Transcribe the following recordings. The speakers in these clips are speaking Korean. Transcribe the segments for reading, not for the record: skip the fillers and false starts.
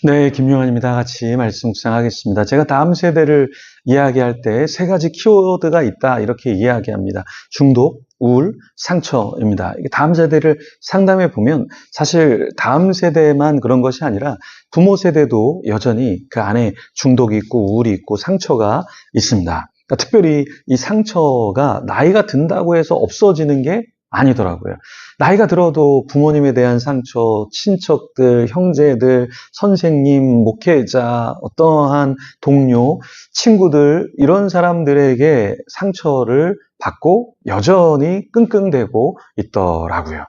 네, 김용환입니다. 같이 말씀 묵상하겠습니다. 제가 다음 세대를 이야기할 때 세 가지 키워드가 있다 이렇게 이야기합니다. 중독, 우울, 상처입니다. 이게 다음 세대를 상담해 보면 사실 다음 세대만 그런 것이 아니라 부모 세대도 여전히 그 안에 중독이 있고 우울이 있고 상처가 있습니다. 그러니까 특별히 이 상처가 나이가 든다고 해서 없어지는 게 아니더라고요. 나이가 들어도 부모님에 대한 상처, 친척들, 형제들, 선생님, 목회자, 어떠한 동료, 친구들, 이런 사람들에게 상처를 받고 여전히 끙끙대고 있더라고요.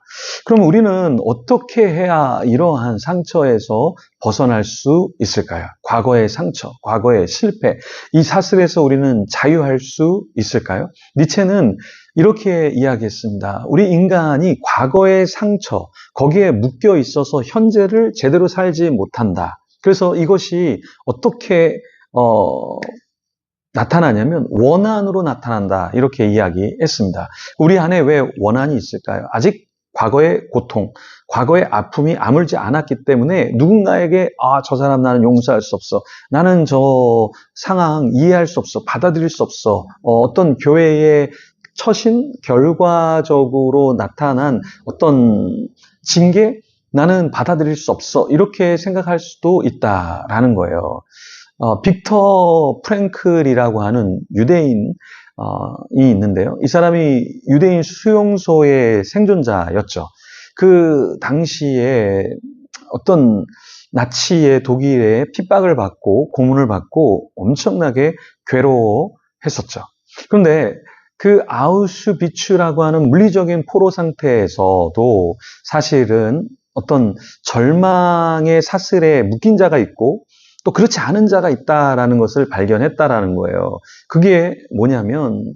그럼 우리는 어떻게 해야 이러한 상처에서 벗어날 수 있을까요? 과거의 상처, 과거의 실패, 이 사슬에서 우리는 자유할 수 있을까요? 니체는 이렇게 이야기했습니다. 우리 인간이 과거의 상처, 거기에 묶여 있어서 현재를 제대로 살지 못한다. 그래서 이것이 어떻게 나타나냐면 원한으로 나타난다. 이렇게 이야기했습니다. 우리 안에 왜 원한이 있을까요? 아직 과거의 고통, 과거의 아픔이 아물지 않았기 때문에 누군가에게 저 사람 나는 용서할 수 없어. 나는 저 상황 이해할 수 없어. 받아들일 수 없어. 어떤 교회의 처신 결과적으로 나타난 어떤 징계? 나는 받아들일 수 없어. 이렇게 생각할 수도 있다라는 거예요. 빅터 프랭클이라고 하는 유대인이 있는데요. 이 사람이 유대인 수용소의 생존자였죠. 그 당시에 어떤 나치의 독일의 핍박을 받고 고문을 받고 엄청나게 괴로워했었죠. 그런데 그 아우슈비츠라고 하는 물리적인 포로 상태에서도 사실은 어떤 절망의 사슬에 묶인 자가 있고 또 그렇지 않은 자가 있다라는 것을 발견했다라는 거예요. 그게 뭐냐면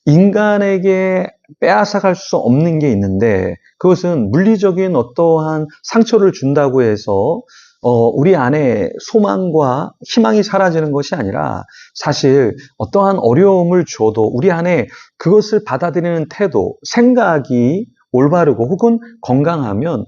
인간에게 빼앗아갈 수 없는 게 있는데 그것은 물리적인 어떠한 상처를 준다고 해서 우리 안에 소망과 희망이 사라지는 것이 아니라 사실 어떠한 어려움을 줘도 우리 안에 그것을 받아들이는 태도, 생각이 올바르고 혹은 건강하면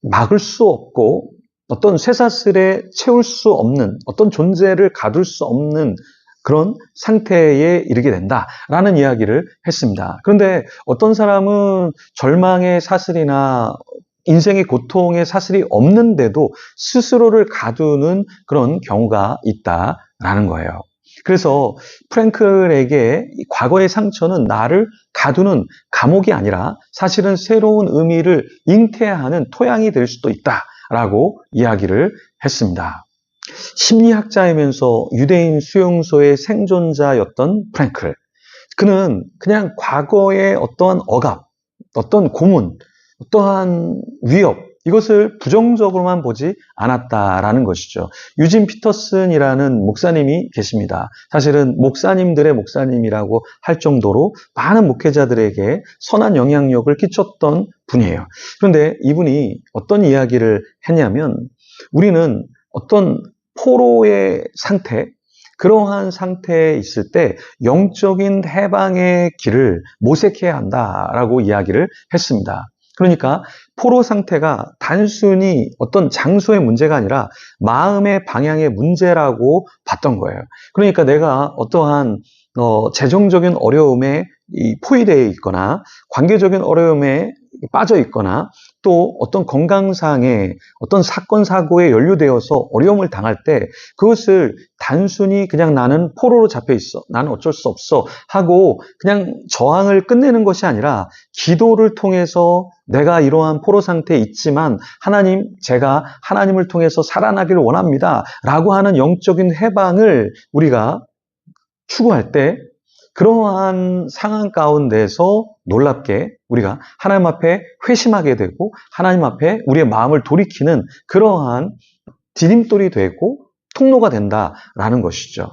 막을 수 없고 어떤 쇠사슬에 채울 수 없는 어떤 존재를 가둘 수 없는 그런 상태에 이르게 된다라는 이야기를 했습니다. 그런데 어떤 사람은 절망의 사슬이나 인생의 고통의 사슬이 없는데도 스스로를 가두는 그런 경우가 있다라는 거예요. 그래서 프랭클에게 과거의 상처는 나를 가두는 감옥이 아니라 사실은 새로운 의미를 잉태하는 토양이 될 수도 있다라고 이야기를 했습니다. 심리학자이면서 유대인 수용소의 생존자였던 프랭클. 그는 그냥 과거의 어떠한 억압, 어떤 고문, 어떠한 위협, 이것을 부정적으로만 보지 않았다라는 것이죠. 유진 피터슨이라는 목사님이 계십니다. 사실은 목사님들의 목사님이라고 할 정도로 많은 목회자들에게 선한 영향력을 끼쳤던 분이에요. 그런데 이분이 어떤 이야기를 했냐면 우리는 어떤 포로의 상태, 그러한 상태에 있을 때 영적인 해방의 길을 모색해야 한다라고 이야기를 했습니다. 그러니까 포로 상태가 단순히 어떤 장소의 문제가 아니라 마음의 방향의 문제라고 봤던 거예요. 그러니까 내가 어떠한 재정적인 어려움에 포위되어 있거나 관계적인 어려움에 빠져 있거나 또 어떤 건강상의 어떤 사건 사고에 연루되어서 어려움을 당할 때 그것을 단순히 그냥 나는 포로로 잡혀 있어, 나는 어쩔 수 없어 하고 그냥 저항을 끝내는 것이 아니라 기도를 통해서 내가 이러한 포로 상태에 있지만 하나님, 제가 하나님을 통해서 살아나기를 원합니다 라고 하는 영적인 해방을 우리가 추구할 때 그러한 상황 가운데서 놀랍게 우리가 하나님 앞에 회심하게 되고 하나님 앞에 우리의 마음을 돌이키는 그러한 디딤돌이 되고 통로가 된다라는 것이죠.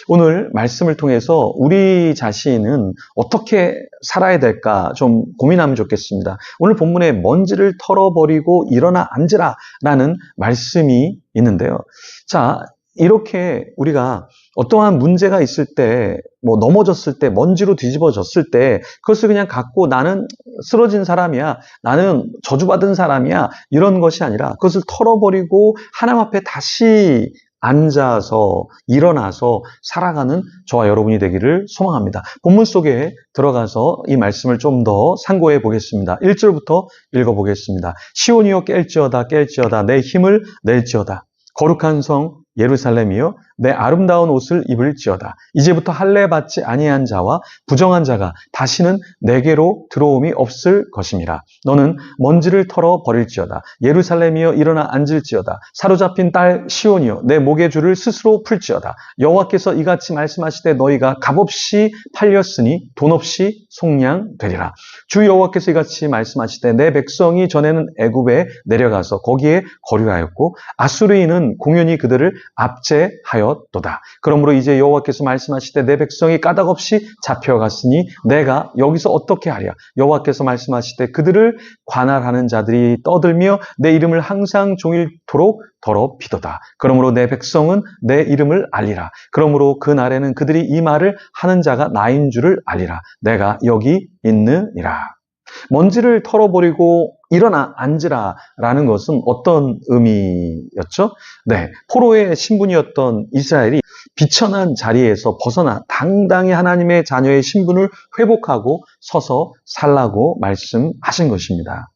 오늘 말씀을 통해서 우리 자신은 어떻게 살아야 될까 좀 고민하면 좋겠습니다. 오늘 본문에 먼지를 털어버리고 일어나 앉으라 라는 말씀이 있는데요. 자, 이렇게 우리가 어떠한 문제가 있을 때, 뭐 넘어졌을 때, 먼지로 뒤집어졌을 때, 그것을 그냥 갖고 나는 쓰러진 사람이야, 나는 저주받은 사람이야, 이런 것이 아니라 그것을 털어버리고 하나님 앞에 다시 앉아서 일어나서 살아가는 저와 여러분이 되기를 소망합니다. 본문 속에 들어가서 이 말씀을 좀 더 상고해 보겠습니다. 1절부터 읽어보겠습니다. 시온이여 깰지어다 깰지어다 내 힘을 낼지어다. 거룩한 성 예루살렘이여 내 아름다운 옷을 입을지어다. 이제부터 할례 받지 아니한 자와 부정한 자가 다시는 내게로 들어옴이 없을 것임이라. 너는 먼지를 털어 버릴지어다. 예루살렘이여 일어나 앉을지어다. 사로잡힌 딸 시온이여 내 목의 줄을 스스로 풀지어다. 여호와께서 이같이 말씀하시되 너희가 값없이 팔렸으니 돈 없이 속량되리라. 주 여호와께서 이같이 말씀하시되 내 백성이 전에는 애굽에 내려가서 거기에 거류하였고 아수르인은 공연히 그들을 압제하였도다. 그러므로 이제 여호와께서 말씀하시되 내 백성이 까닭없이 잡혀갔으니 내가 여기서 어떻게 하랴. 여호와께서 말씀하시되 그들을 관할하는 자들이 떠들며 내 이름을 항상 종일토록 더럽히도다. 그러므로 내 백성은 내 이름을 알리라. 그러므로 그 날에는 그들이 이 말을 하는 자가 나인 줄을 알리라. 내가 여기 있느니라. 먼지를 털어버리고 일어나 앉으라 라는 것은 어떤 의미였죠? 네, 포로의 신분이었던 이스라엘이 비천한 자리에서 벗어나 당당히 하나님의 자녀의 신분을 회복하고 서서 살라고 말씀하신 것입니다.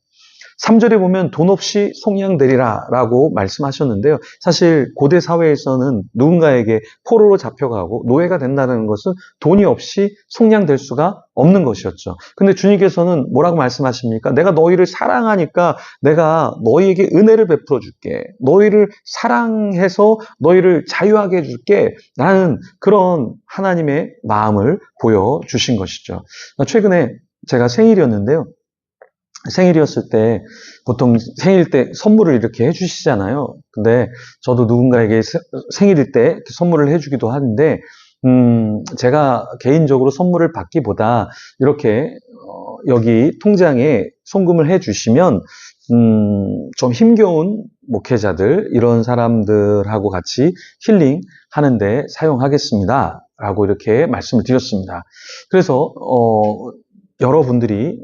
3절에 보면 돈 없이 속량되리라 라고 말씀하셨는데요. 사실 고대 사회에서는 누군가에게 포로로 잡혀가고 노예가 된다는 것은 돈이 없이 속량될 수가 없는 것이었죠. 근데 주님께서는 뭐라고 말씀하십니까? 내가 너희를 사랑하니까 내가 너희에게 은혜를 베풀어 줄게. 너희를 사랑해서 너희를 자유하게 해줄게. 라는 그런 하나님의 마음을 보여주신 것이죠. 최근에 제가 생일이었는데요. 생일이었을 때 보통 생일 때 선물을 이렇게 해주시잖아요. 근데 저도 누군가에게 생일일 때 선물을 해주기도 하는데 제가 개인적으로 선물을 받기보다 이렇게 여기 통장에 송금을 해주시면 좀 힘겨운 목회자들 이런 사람들하고 같이 힐링 하는데 사용하겠습니다 라고 이렇게 말씀을 드렸습니다. 그래서 여러분들이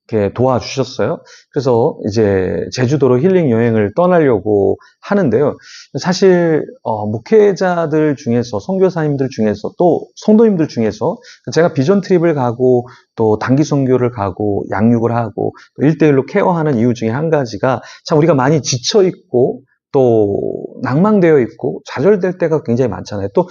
이렇게 도와주셨어요. 그래서 이제 제주도로 힐링 여행을 떠나려고 하는데요. 사실 목회자들 중에서 선교사님들 중에서 또 성도님들 중에서 제가 비전 트립을 가고 또 단기 선교를 가고 양육을 하고 또 1대1로 케어하는 이유 중에 한 가지가 참 우리가 많이 지쳐 있고 또 낭망되어 있고 좌절될 때가 굉장히 많잖아요. 또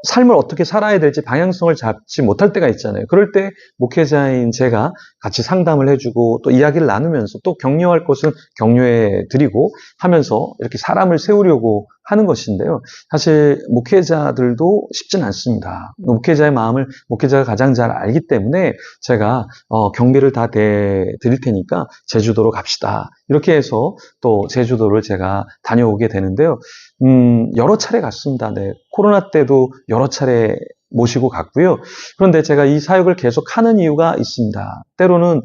삶을 어떻게 살아야 될지 방향성을 잡지 못할 때가 있잖아요. 그럴 때 목회자인 제가 같이 상담을 해주고 또 이야기를 나누면서 또 격려할 것은 격려해 드리고 하면서 이렇게 사람을 세우려고 하는 것인데요. 사실 목회자들도 쉽진 않습니다. 목회자의 마음을 목회자가 가장 잘 알기 때문에 제가 경비를 다 대드릴 테니까 제주도로 갑시다. 이렇게 해서 또 제주도를 제가 다녀오게 되는데요. 여러 차례 갔습니다. 네, 코로나 때도 여러 차례 모시고 갔고요. 그런데 제가 이 사역을 계속 하는 이유가 있습니다. 때로는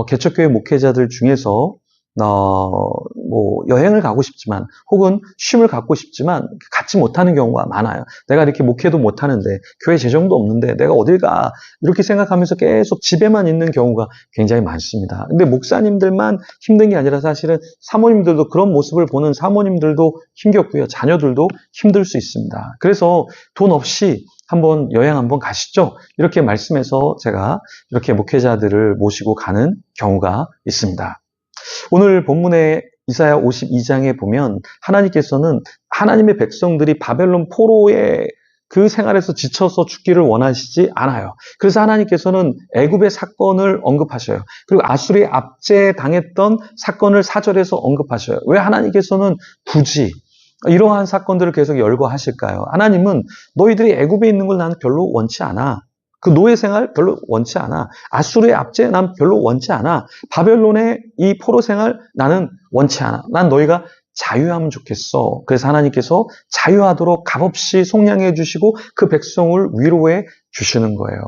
개척교회 목회자들 중에서 뭐 여행을 가고 싶지만 혹은 쉼을 갖고 싶지만 갖지 못하는 경우가 많아요. 내가 이렇게 목회도 못하는데 교회 재정도 없는데 내가 어딜 가 이렇게 생각하면서 계속 집에만 있는 경우가 굉장히 많습니다. 근데 목사님들만 힘든 게 아니라 사실은 사모님들도 그런 모습을 보는 사모님들도 힘겹고요. 자녀들도 힘들 수 있습니다. 그래서 돈 없이 여행 한번 가시죠. 이렇게 말씀해서 제가 이렇게 목회자들을 모시고 가는 경우가 있습니다. 오늘 본문의 이사야 52장에 보면 하나님께서는 하나님의 백성들이 바벨론 포로의 그 생활에서 지쳐서 죽기를 원하시지 않아요. 그래서 하나님께서는 애굽의 사건을 언급하셔요. 그리고 아수르에 압제당했던 사건을 4절에서 언급하셔요. 왜 하나님께서는 굳이 이러한 사건들을 계속 열거하실까요? 하나님은 너희들이 애굽에 있는 걸 나는 별로 원치 않아. 그 노예 생활 별로 원치 않아. 아수르의 압제 난 별로 원치 않아. 바벨론의 이 포로 생활 나는 원치 않아. 난 너희가 자유하면 좋겠어. 그래서 하나님께서 자유하도록 값없이 속량해 주시고 그 백성을 위로해 주시는 거예요.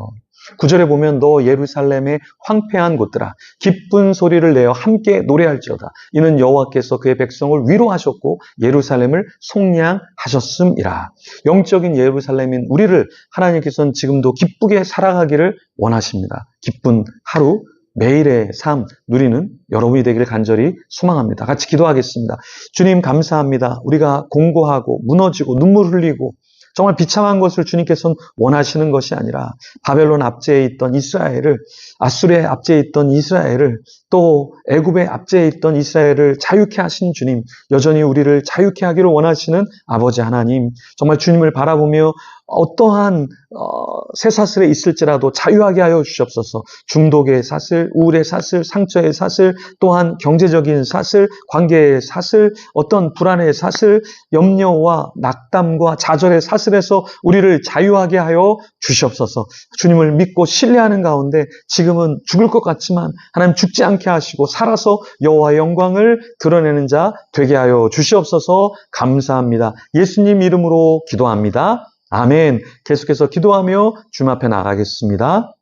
9절에 보면 너 예루살렘의 황폐한 곳들아 기쁜 소리를 내어 함께 노래할지어다. 이는 여호와께서 그의 백성을 위로하셨고 예루살렘을 속량하셨음이라. 영적인 예루살렘인 우리를 하나님께서는 지금도 기쁘게 살아가기를 원하십니다. 기쁜 하루 매일의 삶 누리는 여러분이 되기를 간절히 소망합니다. 같이 기도하겠습니다. 주님 감사합니다. 우리가 공고하고 무너지고 눈물 흘리고 정말 비참한 것을 주님께서는 원하시는 것이 아니라 바벨론 압제에 있던 이스라엘을, 아수르의 압제에 있던 이스라엘을, 또 애굽의 압제에 있던 이스라엘을 자유케 하신 주님, 여전히 우리를 자유케 하기를 원하시는 아버지 하나님, 정말 주님을 바라보며 어떠한 쇠사슬에 있을지라도 자유하게 하여 주시옵소서. 중독의 사슬, 우울의 사슬, 상처의 사슬, 또한 경제적인 사슬, 관계의 사슬, 어떤 불안의 사슬, 염려와 낙담과 좌절의 사슬에서 우리를 자유하게 하여 주시옵소서. 주님을 믿고 신뢰하는 가운데 지금은 죽을 것 같지만 하나님 죽지 않게 하시고 살아서 여호와의 영광을 드러내는 자 되게 하여 주시옵소서. 감사합니다. 예수님 이름으로 기도합니다. 아멘. 계속해서 기도하며 주님 앞에 나가겠습니다.